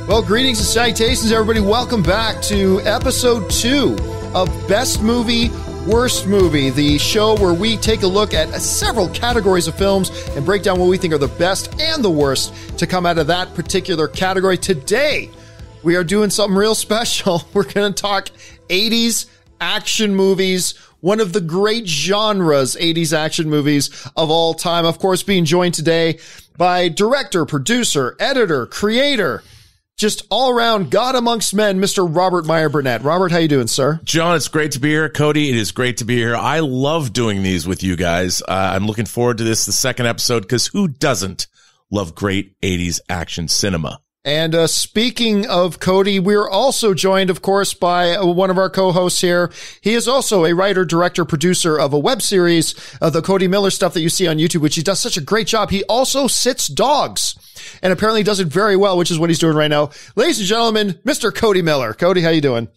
Well, greetings and salutations, everybody. Welcome back to episode 2 of Best Movie, Worst Movie, the show where we take a look at several categories of films and break down what we think are the best and the worst to come out of that particular category. Today, we are doing something real special. We're going to talk 80s action movies, one of the great genres, 80s action movies of all time. Of course, being joined today by director, producer, editor, creator, just all around God amongst men, Mr. Robert Meyer Burnett. Robert, how you doing, sir? John, it's great to be here. Cody, it is great to be here. I love doing these with you guys. I'm looking forward to this, the second episode, because who doesn't love great 80s action cinema? And speaking of Cody, we're also joined, of course, by one of our co-hosts here. He is also a writer, director, producer of a web series, the Cody Miller stuff that you see on YouTube, which he does such a great job. He also sits dogs and apparently does it very well, which is what he's doing right now. Ladies and gentlemen, Mr. Cody Miller. Cody, how you doing?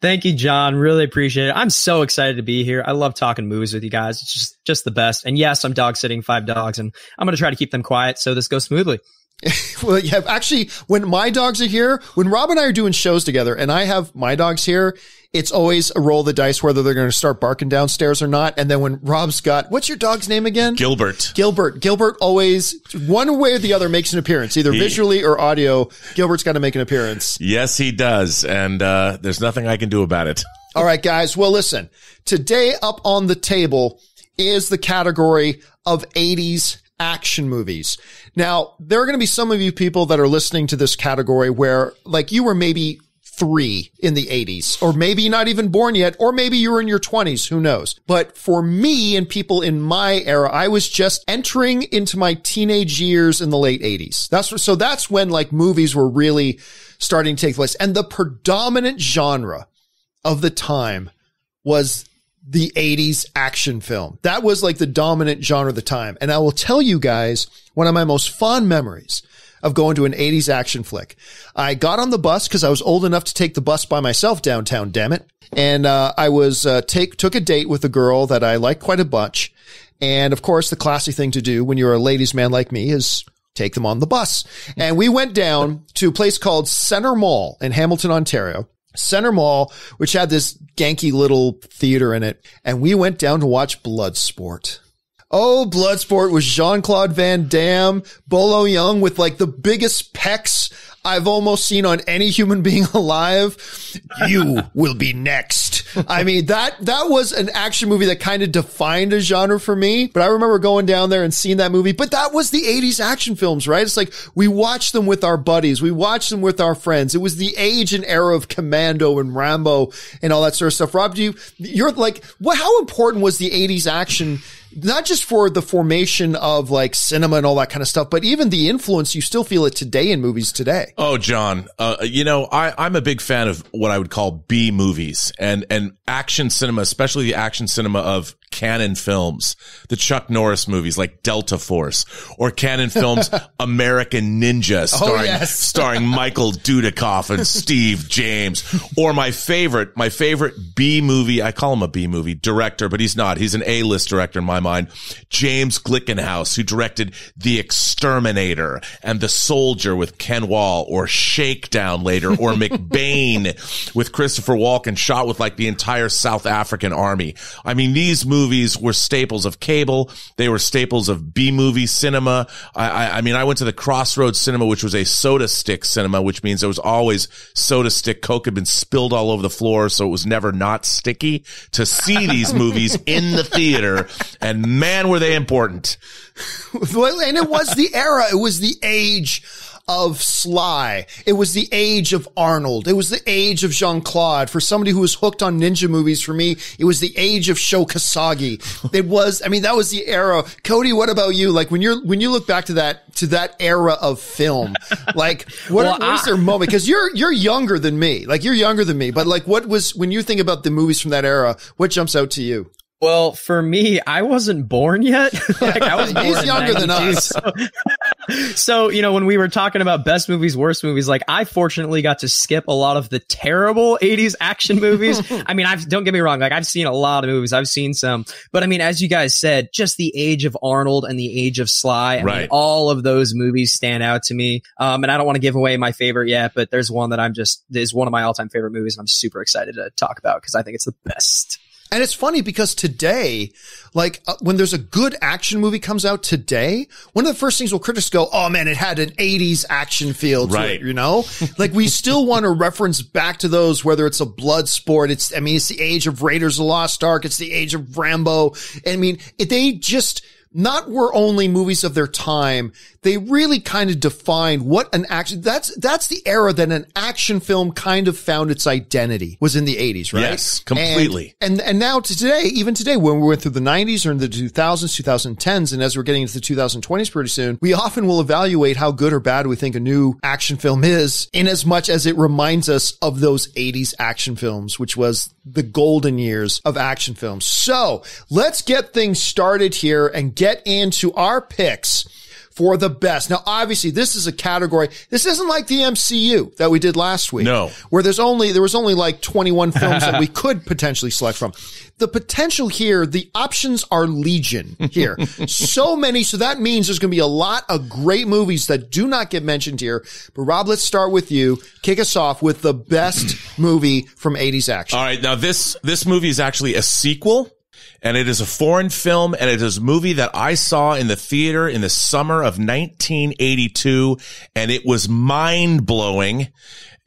Thank you, John. Really appreciate it. I'm so excited to be here. I love talking movies with you guys. It's just the best. And yes, I'm dog sitting 5 dogs, and I'm going to try to keep them quiet so this goes smoothly. Well, yeah, actually, when my dogs are here, when Rob and I are doing shows together and I have my dogs here, it's always a roll of the dice whether they're going to start barking downstairs or not. And then when Rob's got, what's your dog's name again? Gilbert. Gilbert always, one way or the other, makes an appearance, either visually or audio. Gilbert's got to make an appearance. Yes, he does. And there's nothing I can do about it. All right, guys. Well, listen, today up on the table is the category of 80s action movies. Now, there are going to be some of you people that are listening to this category where, like, you were maybe 3 in the 80s, or maybe not even born yet, or maybe you were in your 20s, who knows? But for me and people in my era, I was just entering into my teenage years in the late 80s. That's when, like, movies were really starting to take place. And the predominant genre of the time was the 80s action film. That was like the dominant genre of the time. And I will tell you guys, one of my most fond memories of going to an 80s action flick. I got on the bus because I was old enough to take the bus by myself downtown, damn it. And I was took a date with a girl that I liked quite a bunch. And of course, the classy thing to do when you're a ladies' man like me is take them on the bus. And we went down to a place called Center Mall in Hamilton, Ontario. Center Mall, which had this ganky little theater in it. And we went down to watch Bloodsport. Oh, Bloodsport was Jean-Claude Van Damme, Bolo Young with like the biggest pecs I've almost seen on any human being alive. You will be next. I mean, that was an action movie that kind of defined a genre for me. But I remember going down there and seeing that movie. But that was the 80s action films, right? It's like we watched them with our buddies. We watched them with our friends. It was the age and era of Commando and Rambo and all that sort of stuff. Rob, you're like, how important was the 80s action? Not just for the formation of like cinema and all that kind of stuff, but even the influence, you still feel it today in movies today. Oh, John, I'm a big fan of what I would call B movies and action cinema, especially the action cinema of Canon films, the Chuck Norris movies like Delta Force, or Canon films American Ninja starring Michael Dudikoff and Steve James, or my favorite B movie, I call him a B movie director, but he's not. He's an A-list director in my mind, James Glickenhaus, who directed The Exterminator and The Soldier with Ken Wall, or Shakedown later, or McBain with Christopher Walken, shot with like the entire South African army. I mean, these movies were staples of cable. They were staples of B-movie cinema. I mean, I went to the Crossroads Cinema, which was a soda stick cinema, which means there was always soda stick. Coke had been spilled all over the floor, so it was never not sticky, to see these movies in the theater. And man, were they important. And it was the era. It was the age of Sly. It was the age of Arnold. It was the age of Jean-Claude. For somebody who was hooked on ninja movies, for me, it was the age of Sho Kasagi. That was the era. Cody, what about you? Like when you look back to that era of film, like what was their moment? Because you're younger than me. Like you're younger than me, but like what was, when you think about the movies from that era, what jumps out to you? Well, for me, I wasn't born yet. Like I was born He's younger than us. So, you know, when we were talking about best movies, worst movies, like I fortunately got to skip a lot of the terrible 80s action movies. I mean, don't get me wrong. Like I've seen a lot of movies. I've seen some, but I mean, as you guys said, just the age of Arnold and the age of Sly. I mean, all of those movies stand out to me. And I don't want to give away my favorite yet, but there's one that is one of my all time favorite movies. And I'm super excited to talk about because I think it's the best. And it's funny because today, like when there's a good action movie comes out today, one of the first things critics go, oh man, it had an 80s action feel to it, you know? Like we still want to reference back to those, whether it's a blood sport. It's the age of Raiders of the Lost Ark. It's the age of Rambo. I mean, they just were only movies of their time. They really kind of defined what an action, that's the era that an action film kind of found its identity, was in the 80s, right? Yes, completely. And now to today, even today, when we went through the 90s or in the 2000s, 2010s, and as we're getting into the 2020s pretty soon, we often will evaluate how good or bad we think a new action film is, in as much as it reminds us of those 80s action films, which was the golden years of action films. So let's get things started here and get into our picks for the best. Now, obviously, this is a category. This isn't like the MCU that we did last week. No. Where there was only like 21 films that we could potentially select from. The potential here, the options are legion here. So many. So that means there's going to be a lot of great movies that do not get mentioned here. But Rob, let's start with you. Kick us off with the best movie from 80s action. All right. Now, this movie is actually a sequel. And it is a foreign film, and it is a movie that I saw in the theater in the summer of 1982, and it was mind-blowing.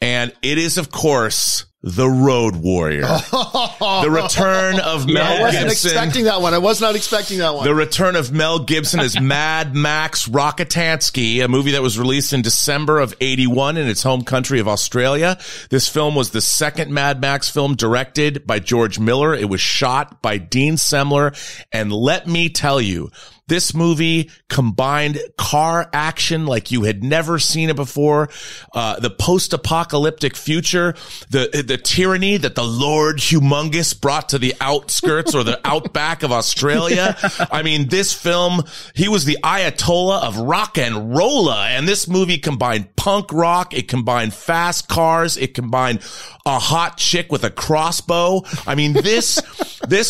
And it is, of course, The Road Warrior. The return of Mel Gibson. I wasn't expecting that one. I was not expecting that one. The return of Mel Gibson as Mad Max Rockatansky, a movie that was released in December of 81 in its home country of Australia. This film was the second Mad Max film directed by George Miller. It was shot by Dean Semler. And let me tell you, this movie combined car action like you had never seen it before, the post-apocalyptic future, the tyranny that the Lord Humongous brought to the outskirts or the outback of Australia. I mean, this film, he was the Ayatollah of rock and rolla, and this movie combined punk rock, it combined fast cars, it combined a hot chick with a crossbow. I mean, this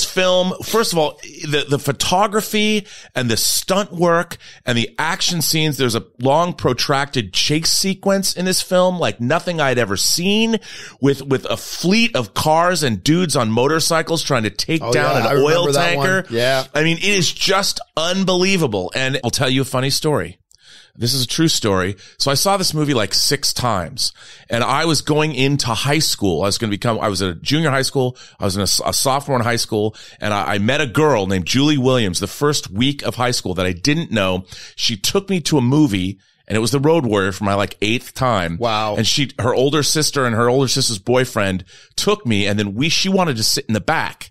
film, first of all, the photography and the stunt work and the action scenes, there's a long protracted chase sequence in this film like nothing I'd ever seen, with a fleet of cars and dudes on motorcycles trying to take down an oil tanker. Yeah. I mean, it is just unbelievable. And I'll tell you a funny story. This is a true story. So I saw this movie like 6 times, and I was going into high school. I was at a junior high school. I was in a sophomore in high school, and I met a girl named Julie Williams the first week of high school that I didn't know. She took me to a movie, and it was The Road Warrior for my like 8th time. Wow. And her older sister and her older sister's boyfriend took me, and then she wanted to sit in the back.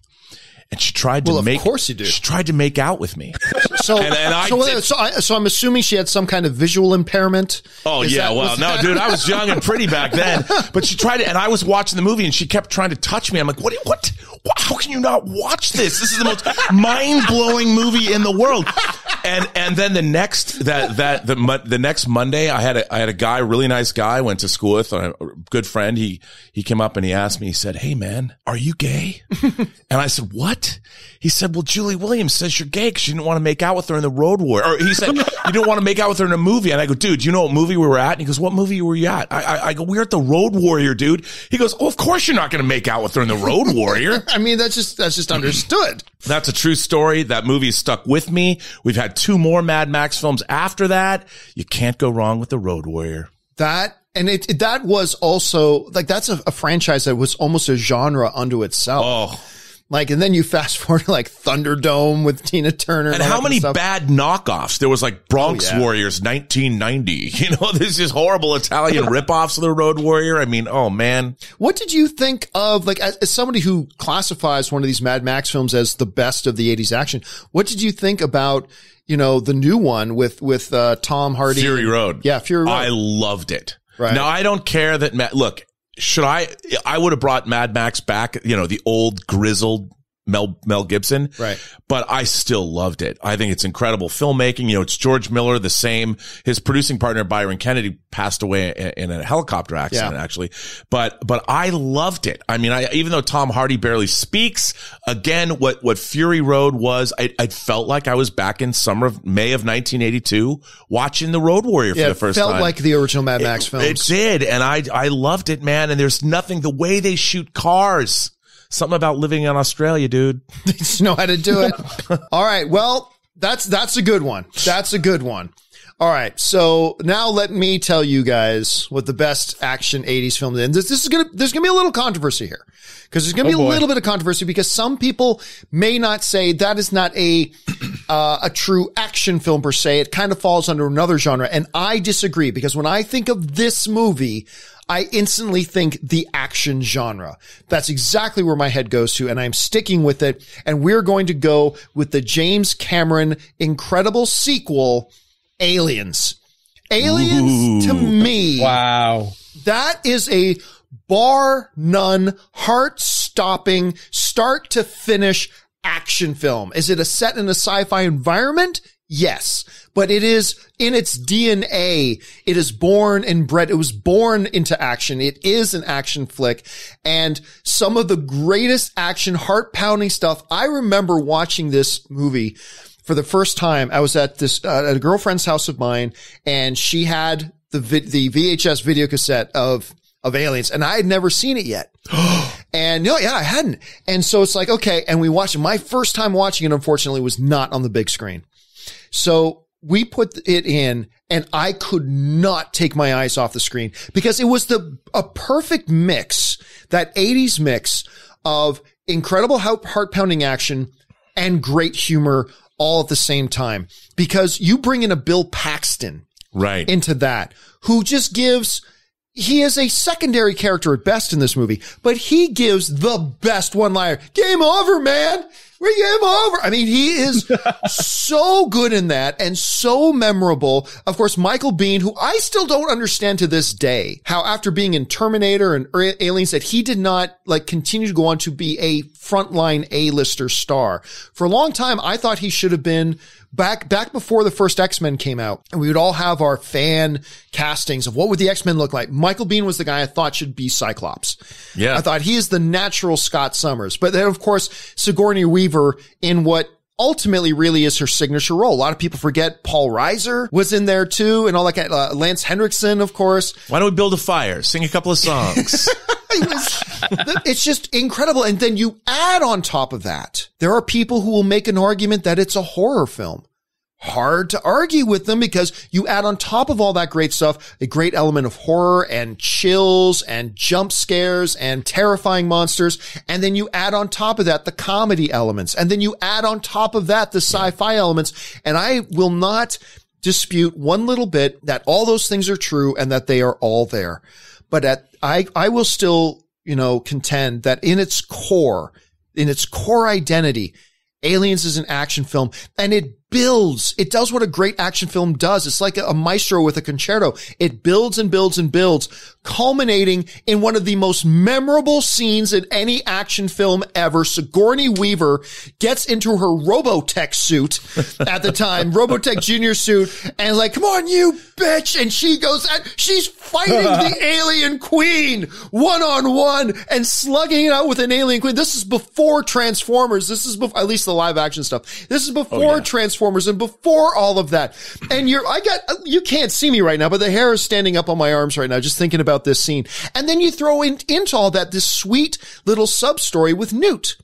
And she tried to of course you do. She tried to make out with me. So I'm assuming she had some kind of visual impairment. Oh, yeah. Well, no, dude, I was young and pretty back then. But she tried to, and I was watching the movie and she kept trying to touch me. I'm like, what? How can you not watch this? This is the most mind-blowing movie in the world. And then the next Monday, I had a guy, really nice guy, went to school with, a good friend. He came up and he asked me, he said, "Hey man, are you gay?" And I said, "What?" He said, "Well, Julie Williams says you're gay because you didn't want to make out with her in The Road Warrior." Or he said, "You didn't want to make out with her in a movie." And I go, "Dude, do you know what movie we were at?" And he goes, "What movie were you at?" I go, "We're at The Road Warrior, dude." He goes, "Oh, of course you're not going to make out with her in The Road Warrior." I mean, that's just understood. That's a true story. That movie stuck with me. We've had 2 more Mad Max films after that. You can't go wrong with The Road Warrior. That was also like, that's a franchise that was almost a genre unto itself. Oh. Like, and then you fast forward to like Thunderdome with Tina Turner. And how many bad knockoffs? There was like Bronx Warriors 1990. You know, there's this horrible Italian ripoffs of The Road Warrior. I mean, oh man. What did you think of, like, as somebody who classifies one of these Mad Max films as the best of the 80s action, what did you think about, you know, the new one with Tom Hardy? Fury Road. Yeah, Fury Road. I loved it. Right. Now, I don't care that, look, I would have brought Mad Max back, you know, the old grizzled Mel Gibson. Right. But I still loved it. I think it's incredible filmmaking. You know, it's George Miller, the same. His producing partner, Byron Kennedy, passed away in a helicopter accident, actually. But I loved it. I mean, even though Tom Hardy barely speaks, again, what Fury Road was, I felt like I was back in May of 1982 watching The Road Warrior for the first time. It felt like the original Mad Max films. It did. And I loved it, man. And there's nothing, the way they shoot cars. Something about living in Australia, dude. They just know how to do it. All right. Well, that's a good one. That's a good one. All right. So now let me tell you guys what the best action 80s film is. And there's going to be a little controversy here, because there's going to be a little bit of controversy, because some people may not say that is not a true action film per se. It kind of falls under another genre. And I disagree, because when I think of this movie, I instantly think the action genre. That's exactly where my head goes to, and I'm sticking with it. And we're going to go with the James Cameron incredible sequel, Aliens. Aliens, to me. Wow. That is a bar none, heart-stopping, start to finish action film. Is it a set in a sci-fi environment? Yes, but it is in its DNA. It is born and bred. It was born into action. It is an action flick, and some of the greatest action, heart-pounding stuff. I remember watching this movie for the first time. I was at at a girlfriend's house of mine, and she had the VHS video cassette of Aliens, and I had never seen it yet. And I hadn't. And so it's like, okay. And we watched it. My first time watching it, unfortunately, was not on the big screen. So we put it in, and I could not take my eyes off the screen, because it was a perfect mix, that 80s mix of incredible heart-pounding action and great humor all at the same time. Because you bring in a Bill Paxton into that, who just he is a secondary character at best in this movie, but he gives the best one-liner. Game over, man. We game over. I mean, he is so good in that, and so memorable. Of course, Michael Biehn, who I still don't understand to this day, how after being in Terminator and Aliens, that he did not continue to go on to be a frontline A-lister star. For a long time, I thought he should have been back before the first X-Men came out, and we would all have our fan castings of what would the X-Men look like. Michael Biehn was the guy I thought should be Cyclops. Yeah. I thought he is the natural Scott Summers. But then, of course, Sigourney Weaver in what ultimately really is her signature role. A lot of people forget Paul Reiser was in there too, and all that kind of, Lance Henriksen, of course. Why don't we build a fire? Sing a couple of songs. It's just incredible. And then you add on top of that, there are people who will make an argument that it's a horror film. Hard to argue with them, because you add on top of all that great stuff, a great element of horror and chills and jump scares and terrifying monsters. And then you add on top of that the comedy elements. And then you add on top of that the sci-fi elements. And I will not dispute one little bit that all those things are true and that they are all there. But I will still, contend that in its core identity, Aliens is an action film, and it does what a great action film does. It's like a maestro with a concerto. It builds and builds and builds, culminating in one of the most memorable scenes in any action film ever. Sigourney Weaver gets into her Robotech suit at the time, Robotech Junior suit, and come on, you bitch. And she goes, she's fighting the alien queen one-on-one and slugging it out with an alien queen. This is before Transformers. This is before, at least the live action stuff. This is before Transformers and before all of that. And you can't see me right now, but the hair is standing up on my arms right now, just thinking about this scene. And then you throw into all that this sweet little sub-story with Newt,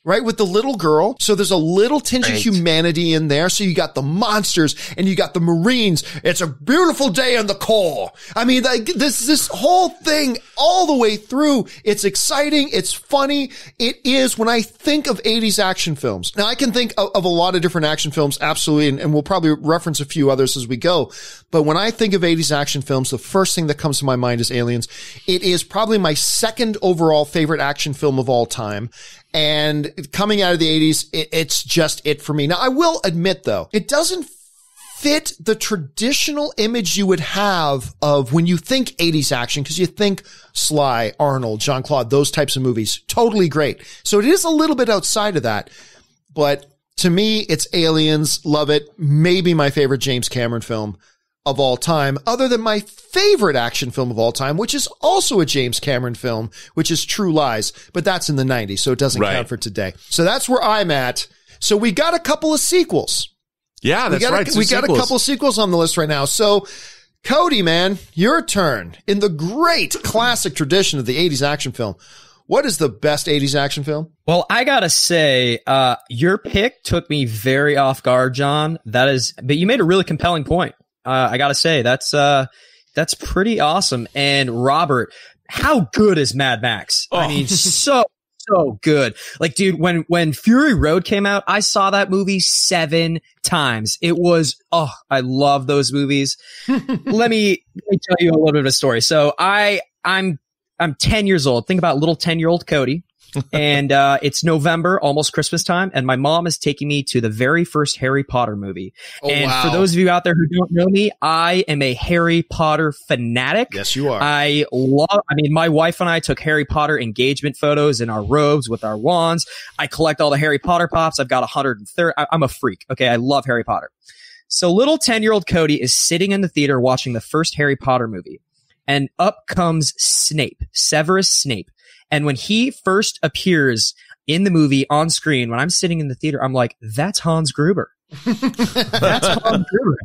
right? With the little girl. So there's a little tinge of humanity in there. So you got the monsters and you got the Marines. It's a beautiful day in the core. I mean, this whole thing all the way through. It's exciting. It's funny. It is, when I think of 80s action films. Now I can think of a lot of different action films. Absolutely. And we'll probably reference a few others as we go. But when I think of 80s action films, the first thing that comes to my mind is Aliens. It is probably my second overall favorite action film of all time. And coming out of the 80s, it's just it for me. Now, I will admit, though, it doesn't fit the traditional image you would have of when you think 80s action, because you think Sly, Arnold, Jean-Claude, those types of movies. Totally great. So it is a little bit outside of that, but to me, it's Aliens. Love it. Maybe my favorite James Cameron film of all time, other than my favorite action film of all time, which is also a James Cameron film, which is True Lies, but that's in the 90s, so it doesn't count for today. So that's where I'm at. So we got a couple of sequels. Yeah, that's right. We got a couple of sequels on the list right now. So Cody, man, your turn. In the great classic tradition of the 80s action film, what is the best 80s action film? Well, I gotta say, your pick took me very off guard, John. But you made a really compelling point. I gotta say, that's pretty awesome. And Robert, how good is Mad Max? I mean, so good. Like, dude, when Fury Road came out, I saw that movie 7 times. It was, I love those movies. Let me tell you a little bit of a story. So I'm 10 years old. Think about little 10-year-old Cody. And it's November, almost Christmas time, and my mom is taking me to the very first Harry Potter movie. For those of you out there who don't know me, I am a Harry Potter fanatic. Yes, you are. My wife and I took Harry Potter engagement photos in our robes with our wands. I collect all the Harry Potter pops. I've got 130. I'm a freak. Okay, I love Harry Potter. So little 10-year-old Cody is sitting in the theater watching the first Harry Potter movie, and up comes Snape, Severus Snape. And when he first appears in the movie on screen, when I'm sitting in the theater, I'm like, that's Hans Gruber. That's Hans Gruber.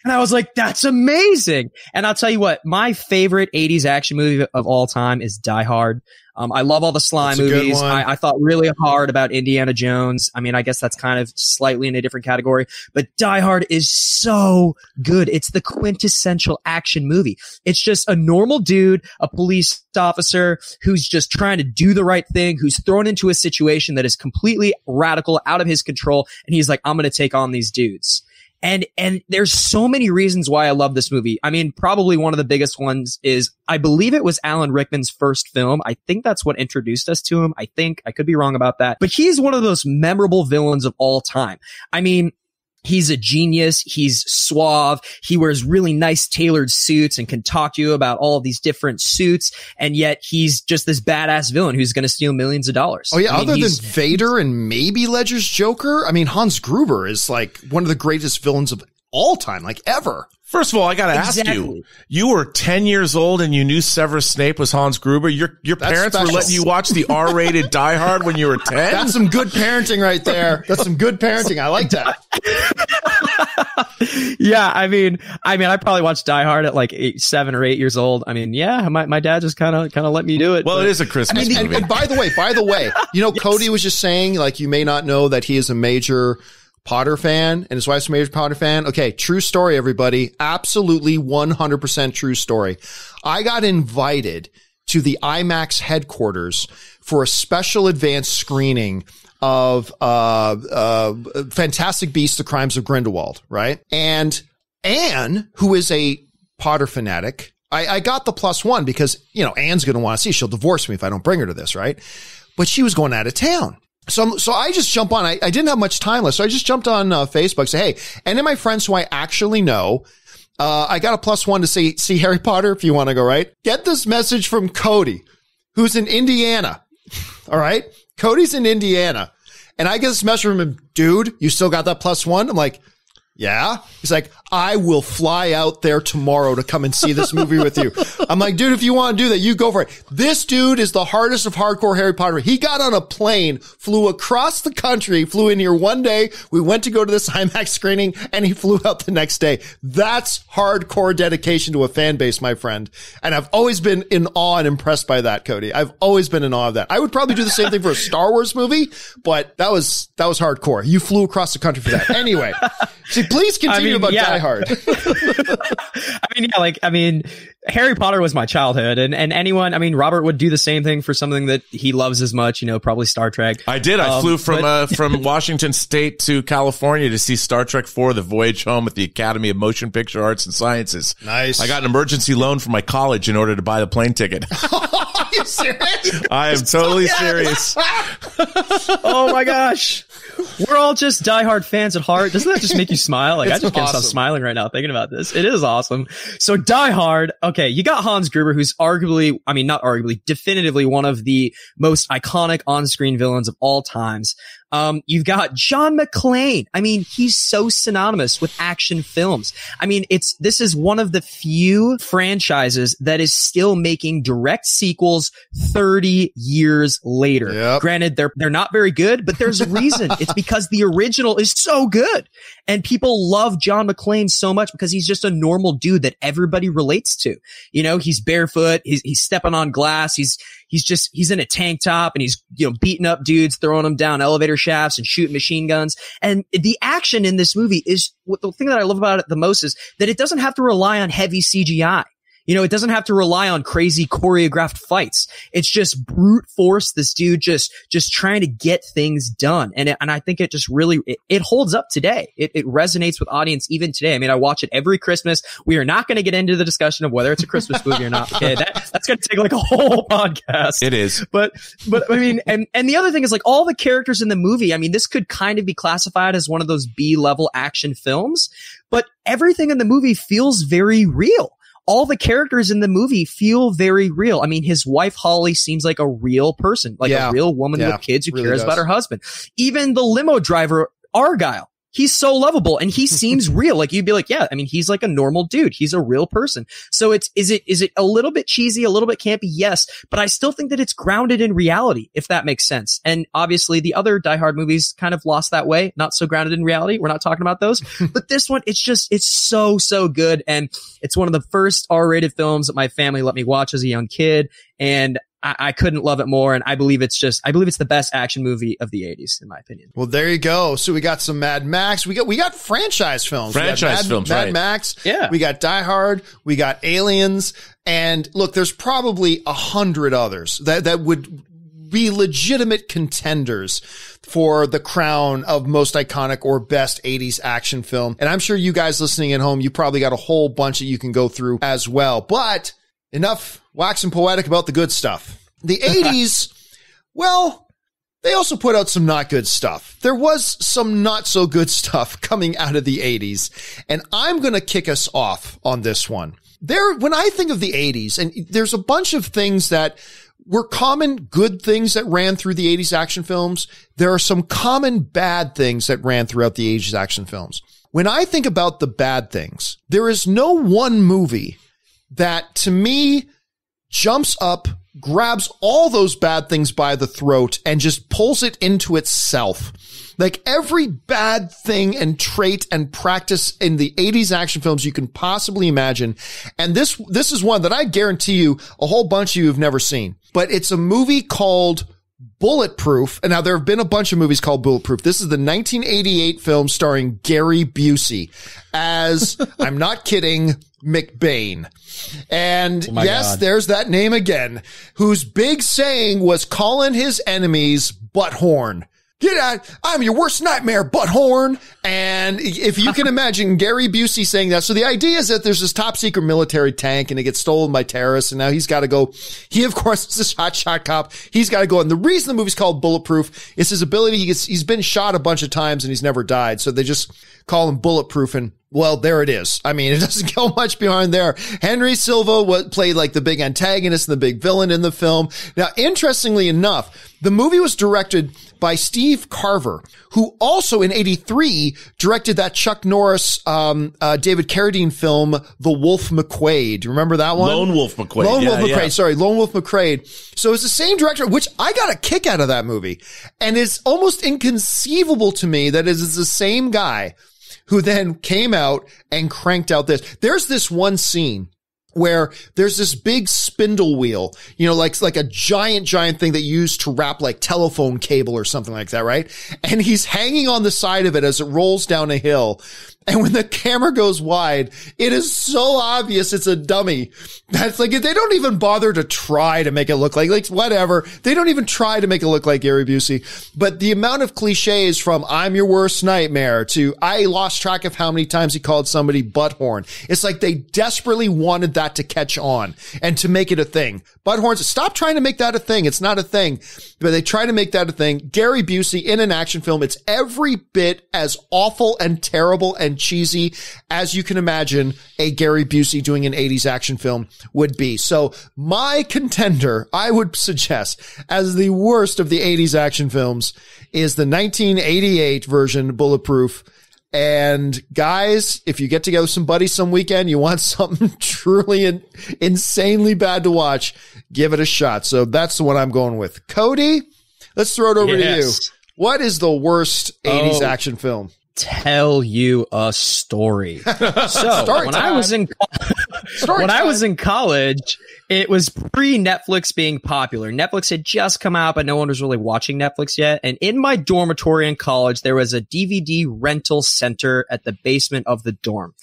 And I was like, that's amazing. And I'll tell you what, my favorite 80s action movie of all time is Die Hard. I love all the Sly movies. I thought really hard about Indiana Jones. I mean, I guess that's kind of slightly in a different category, but Die Hard is so good. It's the quintessential action movie. It's just a normal dude, a police officer who's just trying to do the right thing, who's thrown into a situation that is completely radical, out of his control. And he's like, I'm going to take on these dudes. And there's so many reasons why I love this movie. I mean, probably one of the biggest ones is, I believe it was Alan Rickman's first film. I think that's what introduced us to him. I could be wrong about that, but he's one of those memorable villains of all time. I mean, he's a genius. He's suave. He wears really nice tailored suits and can talk to you about all of these different suits. And yet he's just this badass villain who's going to steal millions of dollars. Oh yeah. Other than Vader and maybe Ledger's Joker, I mean, Hans Gruber is like one of the greatest villains of all time, like ever. First of all, I got to ask you were 10 years old and you knew Severus Snape was Hans Gruber. Your parents were letting you watch the R-rated Die Hard when you were 10? That's some good parenting right there. That's some good parenting. I like that. Yeah, I mean, I probably watched Die Hard at like 7 or 8 years old. I mean, yeah, my dad just kind of let me do it. Well, it is a Christmas movie. And by the way, you know, yes. Cody was just saying, like, you may not know that he is a major Potter fan and his wife's a major Potter fan. Okay, true story, everybody. Absolutely 100% true story. I got invited to the IMAX headquarters for a special advanced screening of Fantastic Beasts: The Crimes of Grindelwald, right? And Anne, who is a Potter fanatic, I got the +1 because, you know, Anne's going to want to see. She'll divorce me if I don't bring her to this, right? But she was going out of town. So I just jump on. I didn't have much time left, so I just jumped on Facebook. Say, hey, any of my friends who I actually know, I got a +1 to see Harry Potter if you want to go, right? Get this message from Cody, who's in Indiana. All right, Cody's in Indiana, and I get this message from him, dude. You still got that +1? I'm like, yeah. He's like, I will fly out there tomorrow to come and see this movie with you. I'm like, dude, if you want to do that, you go for it. This dude is the hardest of hardcore Harry Potter. He got on a plane, flew across the country, flew in here one day. We went to go to this IMAX screening and he flew out the next day. That's hardcore dedication to a fan base, my friend. And I've always been in awe and impressed by that, Cody. I've always been in awe of that. I would probably do the same thing for a Star Wars movie, but that was hardcore. You flew across the country for that. Anyway. See, please continue about Die Hard. Harry Potter was my childhood, and anyone, Robert would do the same thing for something that he loves as much, you know, probably Star Trek. I did. I flew from Washington State to California to see Star Trek 4, The Voyage Home at the Academy of Motion Picture Arts and Sciences. Nice. I got an emergency loan from my college in order to buy the plane ticket. Are you serious? I am totally serious. Oh my gosh. We're all just diehard fans at heart. Doesn't that just make you smile? Like, I just can't stop awesome. smiling right now thinking about this. It is awesome. So Die Hard. Okay. You got Hans Gruber, who's arguably, I mean, not arguably, definitively one of the most iconic on-screen villains of all times. You've got John McClane. I mean, he's so synonymous with action films. I mean, this is one of the few franchises that is still making direct sequels 30 years later. Yep. Granted, they're not very good, but there's a reason. It's because the original is so good. And people love John McClane so much because he's just a normal dude that everybody relates to. You know, he's barefoot. He's stepping on glass. He's in a tank top and he's, you know, beating up dudes, throwing them down elevator shafts and shooting machine guns. And the action in this movie is the thing that I love about it the most is that it doesn't have to rely on heavy CGI. You know, it doesn't have to rely on crazy choreographed fights. It's just brute force. This dude just trying to get things done. And I think it just really, it holds up today. It resonates with audience even today. I mean, I watch it every Christmas. We are not going to get into the discussion of whether it's a Christmas movie or not. Okay. That's going to take like a whole podcast. It is. But I mean, and the other thing is like all the characters in the movie. I mean, this could kind of be classified as one of those B-level action films, but everything in the movie feels very real. All the characters in the movie feel very real. I mean, his wife, Holly, seems like a real person, like a real woman with kids who really cares does. about her husband. Even the limo driver, Argyle, he's so lovable and he seems real. Like you'd be like, yeah, I mean, he's like a normal dude. He's a real person. So is it a little bit cheesy, a little bit campy? Yes. But I still think that it's grounded in reality, if that makes sense. And obviously the other Die Hard movies kind of lost that way. Not so grounded in reality. We're not talking about those, but this one, it's so good. And it's one of the first R-rated films that my family let me watch as a young kid. And I couldn't love it more. And I believe it's the best action movie of the 80s, in my opinion. Well, there you go. So we got some Mad Max. We got franchise films. Mad Max. Yeah. We got Die Hard. We got Aliens. And look, there's probably 100 others that would be legitimate contenders for the crown of most iconic or best 80s action film. And I'm sure you guys listening at home, you probably got a whole bunch that you can go through as well. But enough waxing poetic about the good stuff. The 80s, well, they also put out some not good stuff. There was some not so good stuff coming out of the 80s. And I'm going to kick us off on this one. When I think of the 80s, and there's a bunch of things that were common good things that ran through the 80s action films. There are some common bad things that ran throughout the 80s action films. When I think about the bad things, there is no one movie that to me jumps up, grabs all those bad things by the throat and just pulls it into itself. Like every bad thing and trait and practice in the 80s action films you can possibly imagine. And this is one that I guarantee you a whole bunch of you have never seen, but it's a movie called Bulletproof. And now there have been a bunch of movies called Bulletproof. This is the 1988 film starring Gary Busey as, I'm not kidding, McBain. And yes, there's that name again, whose big saying was calling his enemies butthorn. Get out. I'm your worst nightmare, butthorn. And if you can imagine Gary Busey saying that. So the idea is that there's this top secret military tank and it gets stolen by terrorists. And now he's got to go. He, of course, is this hotshot cop. He's got to go. And the reason the movie's called Bulletproof is his ability. He's been shot a bunch of times and he's never died. So they just call him Bulletproof. And well, there it is. I mean, it doesn't go much behind there. Henry Silva played like the big antagonist and the big villain in the film. Now, interestingly enough, the movie was directed by Steve Carver, who also in 83 directed that Chuck Norris, David Carradine film, The Wolf McQuade. Do you remember that one? Lone Wolf McQuade. Lone Wolf McQuade. So it's the same director, which I got a kick out of that movie. And it's almost inconceivable to me that it is the same guy who then came out and cranked out this. There's this one scene where there's this big spindle wheel, you know, like a giant thing that you use to wrap like telephone cable or something like that, right? And he's hanging on the side of it as it rolls down a hill. And when the camera goes wide, it is so obvious it's a dummy. That's like, they don't even bother to try to make it look like whatever. They don't even try to make it look like Gary Busey. But the amount of cliches from I'm your worst nightmare to I lost track of how many times he called somebody butthorn. It's like they desperately wanted that to catch on and to make it a thing. Butthorns, stop trying to make that a thing. It's not a thing, but they try to make that a thing. Gary Busey in an action film, it's every bit as awful and terrible and cheesy as you can imagine a Gary Busey doing an 80s action film would be. So my contender, I would suggest, as the worst of the 80s action films is the 1988 version, Bulletproof. And guys, if you get together with some buddies some weekend, you want something truly insanely bad to watch, give it a shot. So that's the one I'm going with. Cody, let's throw it over to you. What is the worst 80s action film? Tell you a story. So when I was in college, it was pre-Netflix being popular. Netflix had just come out, but no one was really watching Netflix yet. And in my dormitory in college, there was a DVD rental center at the basement of the dorm.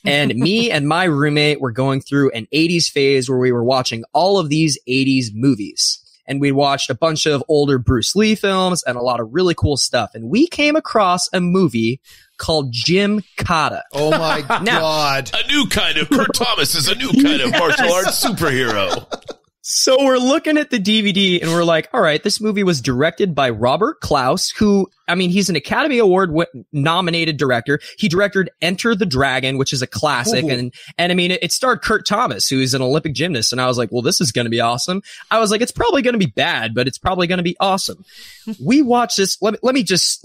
And me and my roommate were going through an 80s phase where we were watching all of these 80s movies. And we watched a bunch of older Bruce Lee films and a lot of really cool stuff. And we came across a movie called Gymkata. Oh my God. A new kind of Kurt Thomas is a new kind of martial arts superhero. So we're looking at the DVD and we're like, all right, this movie was directed by Robert Klaus, who, I mean, he's an Academy Award nominated director. He directed Enter the Dragon, which is a classic. Ooh. And I mean, it starred Kurt Thomas, who's an Olympic gymnast. And I was like, well, this is going to be awesome. I was like, it's probably going to be bad, but it's probably going to be awesome. We watched this. Let me just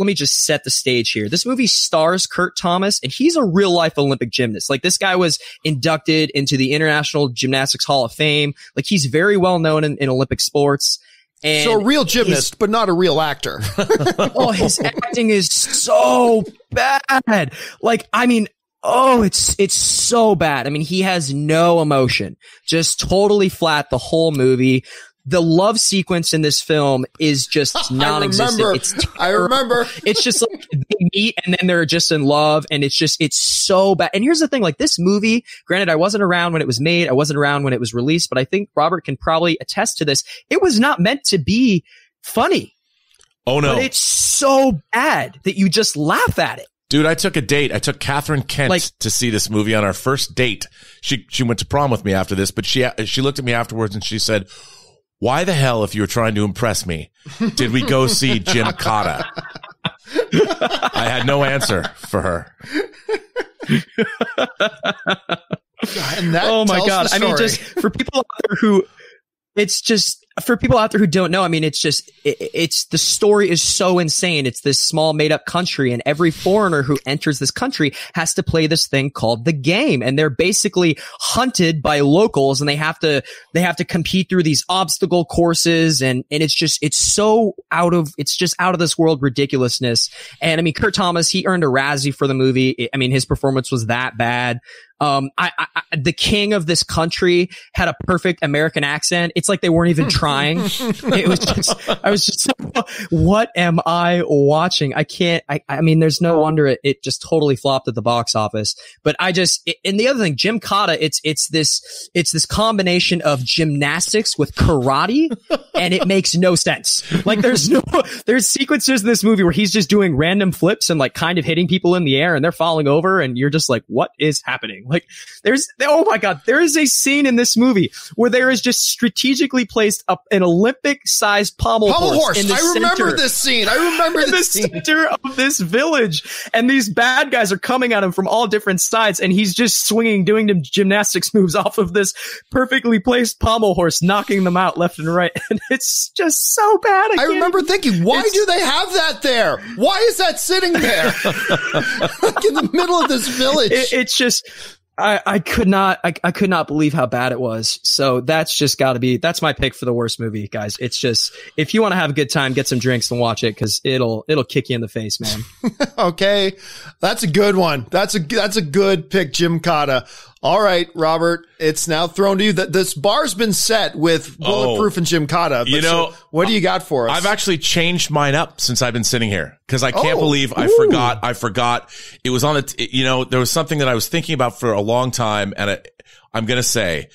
set the stage here. This movie stars Kurt Thomas, and he's a real life Olympic gymnast. Like, this guy was inducted into the International Gymnastics Hall of Fame. Like, he's very well known in Olympic sports. And so a real gymnast, but not a real actor. Oh, his acting is so bad. Like, I mean, it's so bad. I mean, he has no emotion, just totally flat the whole movie. The love sequence in this film is just non-existent. I remember. It's just like they meet and then they're just in love, and it's so bad. And here's the thing, like, this movie, granted, I wasn't around when it was made. I wasn't around when it was released, but I think Robert can probably attest to this. It was not meant to be funny. Oh no. But it's so bad that you just laugh at it. Dude, I took a date. I took Catherine Kent to see this movie on our first date. She went to prom with me after this, but she looked at me afterwards and she said, "Why the hell, if you were trying to impress me, did we go see Gymkata?" I had no answer for her. And that oh my God. I mean, just for people out there who, for people out there who don't know, I mean, it's the story is so insane. It's this small made up country, and every foreigner who enters this country has to play this thing called the game. And they're basically hunted by locals, and they have to compete through these obstacle courses. And it's just out of this world ridiculousness. And I mean, Kurt Thomas, he earned a Razzie for the movie. I mean, his performance was that bad. The king of this country had a perfect American accent. It's like they weren't even trying. I was just like, what am I watching? I mean, there's no wonder it just totally flopped at the box office. But and the other thing, Gymkata, it's this combination of gymnastics with karate, and it makes no sense. Like, there's sequences in this movie where he's just doing random flips and like kind of hitting people in the air and they're falling over, and you're just like, what is happening? Like, oh my God, there is a scene in this movie where there is just strategically placed up an Olympic-sized pommel horse in the center. I remember this scene. Center of this village, and these bad guys are coming at him from all different sides, and he's just swinging, doing them gymnastics moves off of this perfectly placed pommel horse, knocking them out left and right. And it's just so bad. I remember thinking, why do they have that there? Why is that sitting there? Like, in the middle of this village? It's just, I could not believe how bad it was. So that's my pick for the worst movie, guys. It's just, if you want to have a good time, get some drinks and watch it, because it'll kick you in the face, man. Okay. That's a good one. That's a good pick, Gymkata. All right, Robert, it's now thrown to you. This bar's been set with Bulletproof and Gymkata. You know, so what do you got for us? I've actually changed mine up since I've been sitting here because I can't believe I forgot. It was on there was something that I was thinking about for a long time, and I'm going to say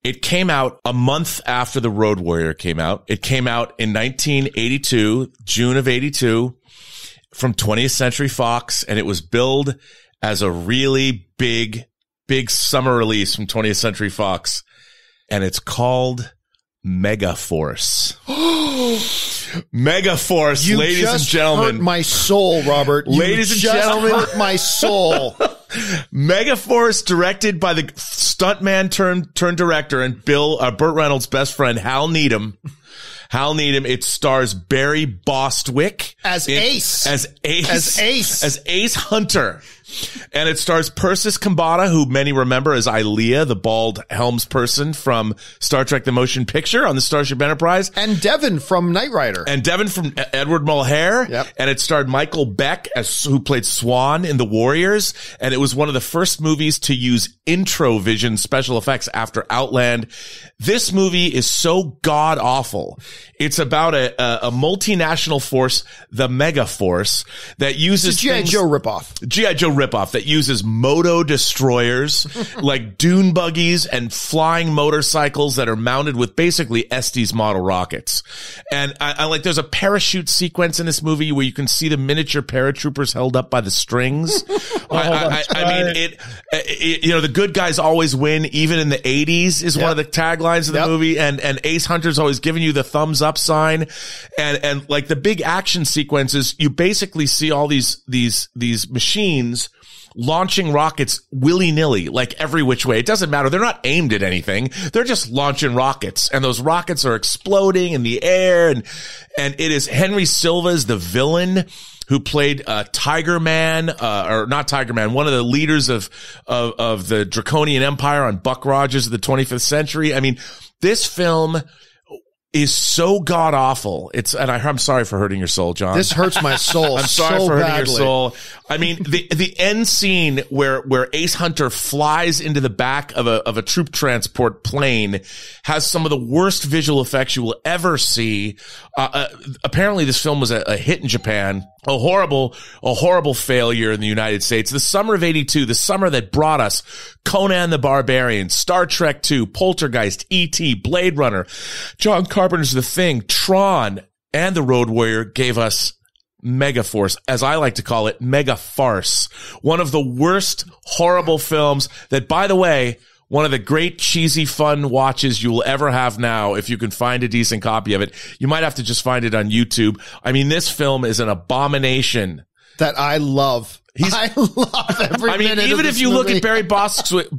it came out a month after The Road Warrior came out. It came out in 1982, June of 82, from 20th Century Fox, and it was billed as a really big summer release from 20th Century Fox, and it's called Megaforce. Megaforce, you ladies and gentlemen. Hurt my soul, Robert. Ladies and gentlemen, hurt my soul. Megaforce, directed by the stuntman turned director and Burt Reynolds' best friend, Hal Needham. It stars Barry Bostwick as Ace Hunter. And it stars Persis Khambatta, who many remember as Ilea, the bald helmsperson from Star Trek The Motion Picture on the Starship Enterprise. And Devon from Knight Rider. And Devon from Edward Mulhare. Yep. And it starred Michael Beck, who played Swan in The Warriors. And it was one of the first movies to use Introvision special effects after Outland. This movie is so god-awful. It's about a multinational force, the Megaforce, that uses G.I. Joe ripoff. G.I. Joe ripoff that uses moto destroyers like dune buggies and flying motorcycles that are mounted with basically Estes model rockets. And I like, there's a parachute sequence in this movie where you can see the miniature paratroopers held up by the strings. I mean, the good guys always win, even in the 80s is one of the taglines of the movie. And Ace Hunter's always giving you the thumbs up sign. And like the big action sequences, you basically see all these machines launching rockets willy-nilly, like every which way. It doesn't matter. They're not aimed at anything. They're just launching rockets, and those rockets are exploding in the air. And it is Henry Silva's the villain, who played Tiger Man, or not Tiger Man, one of the leaders of the Draconian Empire on Buck Rogers of the 25th century. I mean, this film is so god awful. I'm sorry for hurting your soul, John. This hurts my soul. I'm sorry for hurting your soul. I mean, the end scene where Ace Hunter flies into the back of a troop transport plane has some of the worst visual effects you will ever see. Apparently this film was a hit in Japan. A horrible failure in the United States. The summer of 82, the summer that brought us Conan the Barbarian, Star Trek II, Poltergeist, E.T., Blade Runner, John Carpenter's The Thing, Tron, and The Road Warrior gave us Megaforce, as I like to call it, Megafarce. One of the worst, horrible films that, by the way, one of the great cheesy fun watches you will ever have now, if you can find a decent copy of it. You might have to just find it on YouTube. I mean, this film is an abomination. That I love. I love every minute of this even if you movie. look at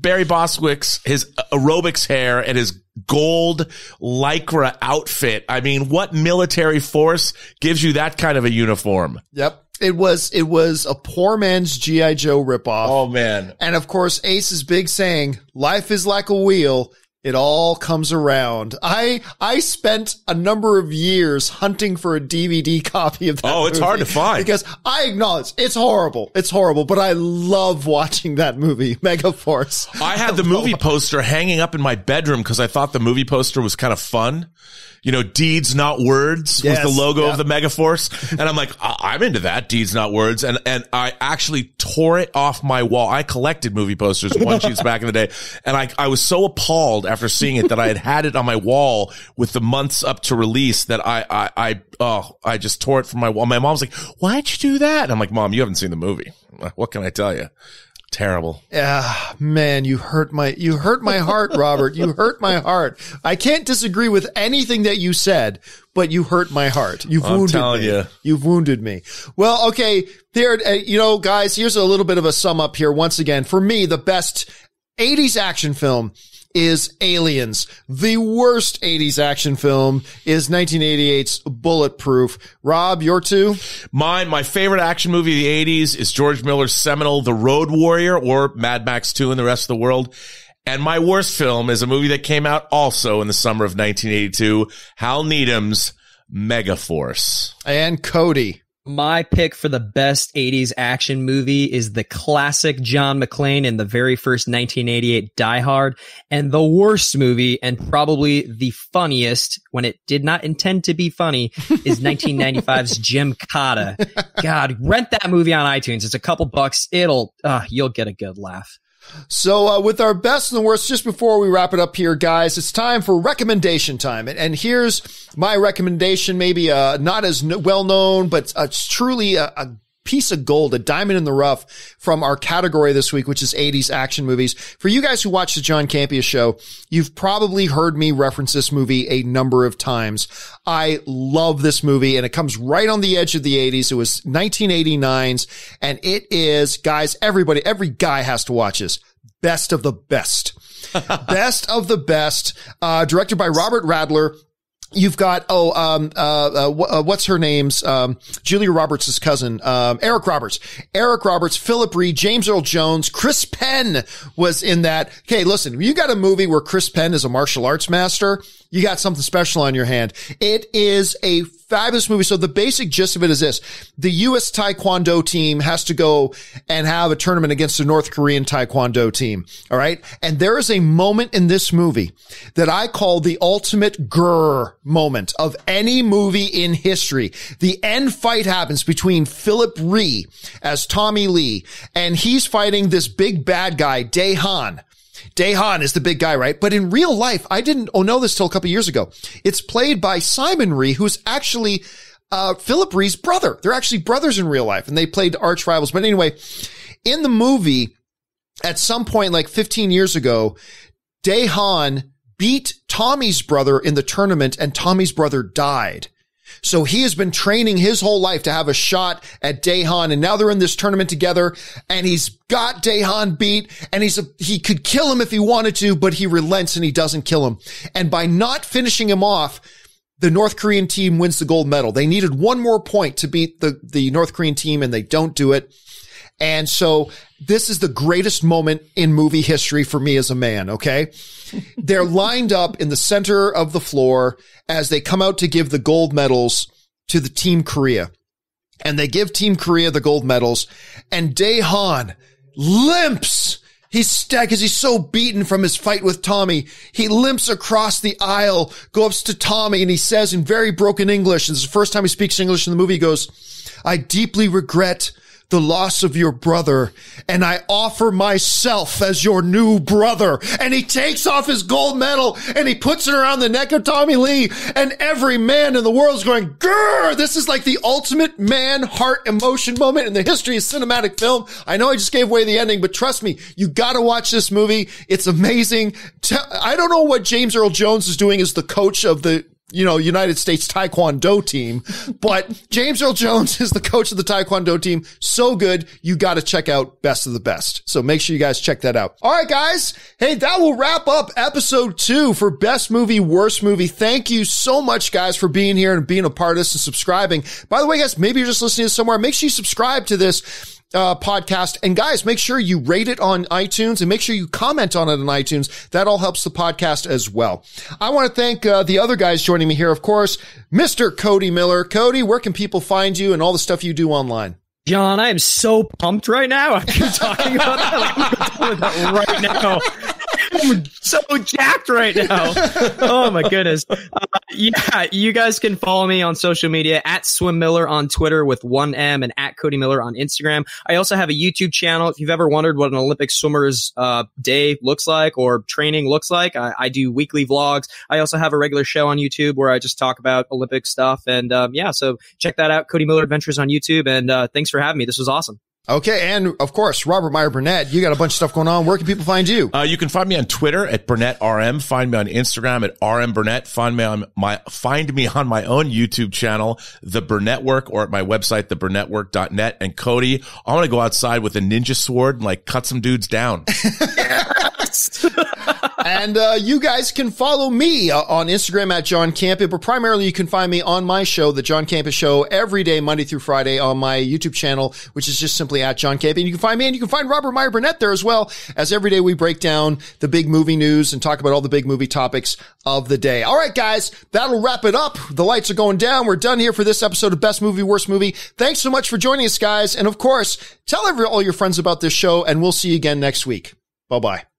Barry Bostwick's, his aerobics hair and his gold lycra outfit, I mean, what military force gives you that kind of a uniform? Yep. It was a poor man's G.I. Joe ripoff. Oh, man. And of course, Ace's big saying, life is like a wheel. It all comes around. I spent a number of years hunting for a DVD copy of that movie. It's hard to find. Because I acknowledge it's horrible. It's horrible, but I love watching that movie, Megaforce. I had the movie poster hanging up in my bedroom because I thought the movie poster was kind of fun. You know, Deeds Not Words was the logo of the Megaforce. And I'm like, I'm into that, Deeds Not Words. And I actually tore it off my wall. I collected movie posters, one sheets back in the day. And I was so appalled after seeing it that I had it on my wall with the months up to release that I just tore it from my wall. My mom's like, why'd you do that? And I'm like, Mom, you haven't seen the movie. What can I tell you? Terrible. Yeah, man, you hurt my heart, Robert. You hurt my heart. I can't disagree with anything that you said, but you hurt my heart. You've wounded me. You've wounded me. Well, okay, here, guys, here's a little bit of a sum up here. Once again, for me, the best 80s action film is Aliens. The worst 80s action film is 1988's Bulletproof. Rob, your two? My favorite action movie of the 80s is George Miller's seminal The Road Warrior, or Mad Max 2 and the Rest of the World. And my worst film is a movie that came out also in the summer of 1982, Hal Needham's Megaforce. And Cody. My pick for the best 80s action movie is the classic John McClane in the very first 1988 Die Hard, and the worst movie, and probably the funniest when it did not intend to be funny, is 1995's Gymkata. God, rent that movie on iTunes. It's a couple bucks. You'll get a good laugh. So with our best and the worst, just before we wrap it up here, guys, it's time for recommendation time. And here's my recommendation, maybe not as well known, but it's truly a piece of gold, a diamond in the rough from our category this week, which is 80s action movies. For you guys who watch the John Campea show, you've probably heard me reference this movie a number of times. I love this movie, and it comes right on the edge of the 80s. It was 1989's, and it is, guys, every guy has to watch this. Best of the best. Best of the best. Directed by Robert Radler. You've got, what's her name's, Julia Roberts' cousin, Eric Roberts, Philip Reed, James Earl Jones, Chris Penn was in that. Okay, listen, you got a movie where Chris Penn is a martial arts master, you got something special on your hand. It is a fabulous movie. So the basic gist of it is this. The U.S. Taekwondo team has to go and have a tournament against the North Korean Taekwondo team. All right. And there is a moment in this movie that I call the ultimate grrr moment of any movie in history. The end fight happens between Philip Ree as Tommy Lee, and he's fighting this big bad guy, Dae Han. Dae Han is the big guy, right? But in real life, I didn't know this till a couple years ago. It's played by Simon Ree, who's actually Philip Ree's brother. They're actually brothers in real life, and they played arch rivals. But anyway, in the movie, at some point like 15 years ago, Dae Han beat Tommy's brother in the tournament, and Tommy's brother died. So he has been training his whole life to have a shot at Dae Han, and now they're in this tournament together, and he's got Dae Han beat, and he could kill him if he wanted to, but he relents and he doesn't kill him. And by not finishing him off, the North Korean team wins the gold medal. They needed one more point to beat the North Korean team, and they don't do it. And so this is the greatest moment in movie history for me as a man, okay? They're lined up in the center of the floor as they come out to give the gold medals to the Team Korea. And they give Team Korea the gold medals, and Dae Han limps. Because he's so beaten from his fight with Tommy. He limps across the aisle, goes up to Tommy, and he says in very broken English, and this is the first time he speaks English in the movie, he goes, "I deeply regret the loss of your brother, and I offer myself as your new brother." And he takes off his gold medal and he puts it around the neck of Tommy Lee, and every man in the world is going, grrr! This is like the ultimate man heart emotion moment in the history of cinematic film. I know I just gave away the ending, but trust me, you gotta watch this movie. It's amazing. I don't know what James Earl Jones is doing as the coach of the United States Taekwondo team, but James Earl Jones is the coach of the Taekwondo team. So good. You got to check out Best of the Best. So make sure you guys check that out. All right, guys. Hey, that will wrap up episode 2 for Best Movie, Worst Movie. Thank you so much, guys, for being here and being a part of this and subscribing. By the way, guys, maybe you're just listening to somewhere. Make sure you subscribe to this podcast. And guys, make sure you rate it on iTunes and make sure you comment on it on iTunes. That all helps the podcast as well. I want to thank the other guys joining me here. Of course, Mr. Cody Miller. Cody, where can people find you and all the stuff you do online? John, I am so pumped right now after you're talking about that. Like, I'm going to tell you that right now. I'm so jacked right now. Oh my goodness. Yeah, you guys can follow me on social media at Swim Miller on Twitter with 1 M and at Cody Miller on Instagram. I also have a YouTube channel. If you've ever wondered what an Olympic swimmer's day looks like or training looks like, I do weekly vlogs. I also have a regular show on YouTube where I just talk about Olympic stuff. And so check that out, Cody Miller Adventures on YouTube. And thanks for having me. This was awesome. Okay, and of course, Robert Meyer Burnett, you got a bunch of stuff going on. Where can people find you? You can find me on Twitter at BurnettRM. Find me on Instagram at RMBurnett. Find me on my own YouTube channel, The Burnettwork, or at my website, theburnettwork.net. And Cody, I want to go outside with a ninja sword and like cut some dudes down. Yes. And you guys can follow me on Instagram at John Campit, but primarily you can find me on my show, The John Campit Show, every day, Monday through Friday on my YouTube channel, which is just simply at John Campit. And you can find me and you can find Robert Meyer Burnett there as well, as every day we break down the big movie news and talk about all the big movie topics of the day. All right, guys, that'll wrap it up. The lights are going down. We're done here for this episode of Best Movie, Worst Movie. Thanks so much for joining us, guys. And of course, tell all your friends about this show, and we'll see you again next week. Bye-bye.